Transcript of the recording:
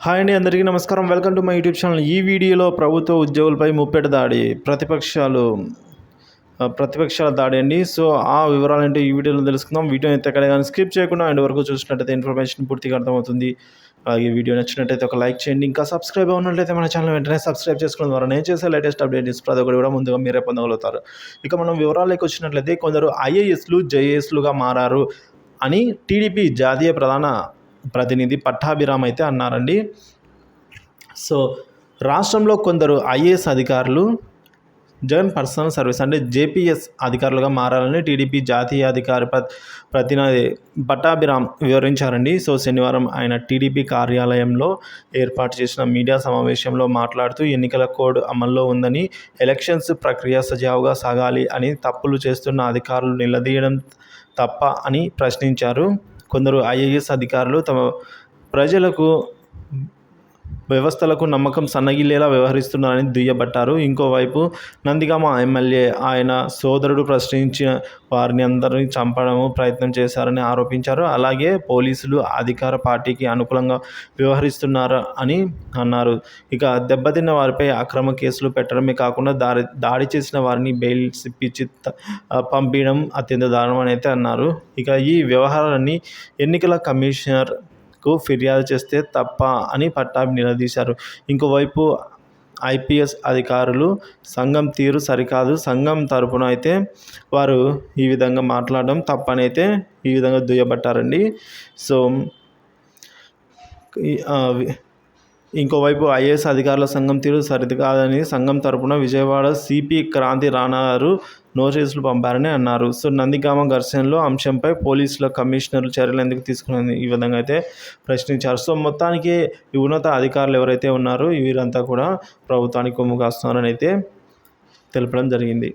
Hi అండి, అందరికీ నమస్కారం. Welcome to my YouTube channel. ఈ వీడియోలో ప్రభుత్వ ఉద్యోగులపై ముప్పెట దాడి, ప్రతిపక్షాల దాడి అండి. సో ఆ వివరాలు ఏంటో ఈ వీడియోలో తెలుసుకుందాం. వీడియో అయితే ఎక్కడ కానీ స్కిప్ చేయకుండా అండ్ వరకు చూసినట్టయితే ఇన్ఫర్మేషన్ పూర్తిగా అర్థమవుతుంది. అలాగే వీడియో నచ్చినట్టయితే ఒక లైక్ చేయండి. ఇంకా సబ్స్క్రైబ్ అవ్వనట్లయితే మన ఛానల్ వెంటనే సబ్స్క్రైబ్ చేసుకోవడం ద్వారా నేను చేసే లేటెస్ట్ అప్డేట్ న్యూస్ ప్రతి ఒక్కటి కూడా ముందుగా మీరే పొందగలుగుతారు. ఇక మనం వివరాల్లోకి వచ్చినట్లయితే కొందరు ఐఏఎస్లు జేఏఎస్లుగా మారారు అని టీడీపీ జాతీయ ప్రధాన ప్రతినిధి పట్టాభిరామ్ అయితే అన్నారండి. సో రాష్ట్రంలో కొందరు ఐఏఎస్ అధికారులు జగన్ పర్సనల్ సర్వీస్ అంటే జేపీఎస్ అధికారులుగా మారాలని టీడీపీ జాతీయ అధికారి ప్రతినిధి పట్టాభిరామ్ వివరించారండి. సో శనివారం ఆయన టీడీపీ కార్యాలయంలో ఏర్పాటు చేసిన మీడియా సమావేశంలో మాట్లాడుతూ ఎన్నికల కోడ్ అమల్లో ఉందని, ఎలక్షన్స్ ప్రక్రియ సజావుగా సాగాలి అని తప్పులు చేస్తున్న అధికారులు నిలదీయడం తప్ప అని ప్రశ్నించారు. కొందరు ఐఏఎస్ అధికారులు తమ ప్రజలకు వ్యవస్థలకు నమ్మకం సన్నగిల్లేలా వ్యవహరిస్తున్నారని దుయ్యబట్టారు. ఇంకోవైపు నందిగామ ఎమ్మెల్యే ఆయన సోదరుడు ప్రశ్నించిన వారిని అందరినీ చంపడము ప్రయత్నం చేశారని ఆరోపించారు. అలాగే పోలీసులు అధికార పార్టీకి అనుకూలంగా వ్యవహరిస్తున్నారు అని అన్నారు. ఇక దెబ్బతిన్న వారిపై అక్రమ కేసులు పెట్టడమే కాకుండా దాడి చేసిన వారిని బెయిల్స్ ఇప్పించి పంపించడం అత్యంత దారుణమని అయితే అన్నారు. ఇక ఈ వ్యవహారాన్ని ఎన్నికల కమిషనర్ ఫిర్యాదు చేస్తే తప్ప అని పట్టాభి నిలదీశారు. ఇంకోవైపు ఐపీఎస్ అధికారులు సంఘం తీరు సరికాదు, సంఘం తరపున అయితే వారు ఈ విధంగా మాట్లాడడం తప్పని అయితే ఈ విధంగా దుయ్యబట్టారండి. సో ఇంకోవైపు ఐఏఎస్ అధికారుల సంఘం తీరు సరికాదని సంఘం తరపున విజయవాడ సిపి క్రాంతి రానారు నోటీసులు పంపారని అన్నారు. సో నందిగామ ఘర్షణలో అంశంపై పోలీసుల కమిషనర్లు చర్యలు ఎందుకు తీసుకుని ఈ విధంగా అయితే ప్రశ్నించారు. సో మొత్తానికి ఈ ఉన్నత అధికారులు ఎవరైతే ఉన్నారో వీరంతా కూడా ప్రభుత్వానికి కొమ్ము కాస్తున్నారని అయితే తెలపడం జరిగింది.